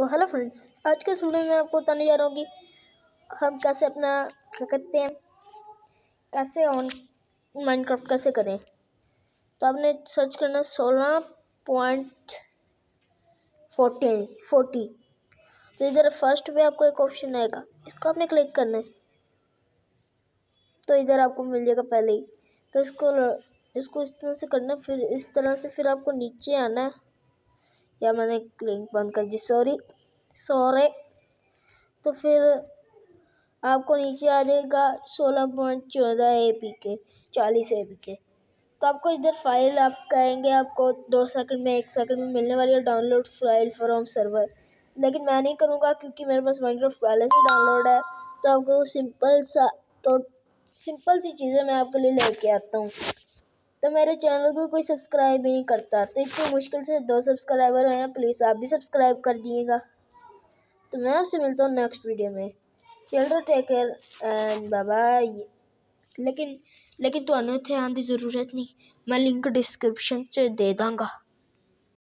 तो hello friends, आज के इस वीडियो में आपको बताने जा रहा हूँ कि हम कैसे अपना क्या कहते हैं कैसे ऑन माइनक्राफ्ट कैसे करें। तो आपने सर्च करना 16.40। तो इधर फर्स्ट पे आपको एक ऑप्शन आएगा, इसको आपने क्लिक करना है। तो इधर आपको मिल जाएगा पहले ही। तो इसको इस तरह से करना है, फिर इस तरह से फिर आपको नीचे आना है। या मैंने लिंक बंद कर दी, सॉरी। तो फिर आपको नीचे आ जाएगा 16.14 APK 40 APK। तो आपको इधर फाइल आप कहेंगे, आपको 2 सेकंड में 1 सेकंड में मिलने वाली है डाउनलोड फाइल फ्रॉम सर्वर। लेकिन मैं नहीं करूँगा क्योंकि मेरे पास माइनक्राफ्ट पहले से डाउनलोड है। तो आपको सिंपल सी चीज़ें मैं आपके लिए लेके आता हूँ। तो मेरे चैनल को कोई सब्सक्राइब ही नहीं करता, तो इतनी मुश्किल से 2 सब्सक्राइबर हुए हैं, प्लीज़ आप भी सब्सक्राइब कर दिएगा। तो मैं आपसे मिलता हूँ नेक्स्ट वीडियो में। चलो take care and bye bye. लेकिन ਤੁਹਾਨੂੰ ਇੱਥੇ ਆਉਣ ਦੀ ਜ਼ਰੂਰਤ नहीं, मैं लिंक डिस्क्रिप्शन 'ਚ दे दांगा।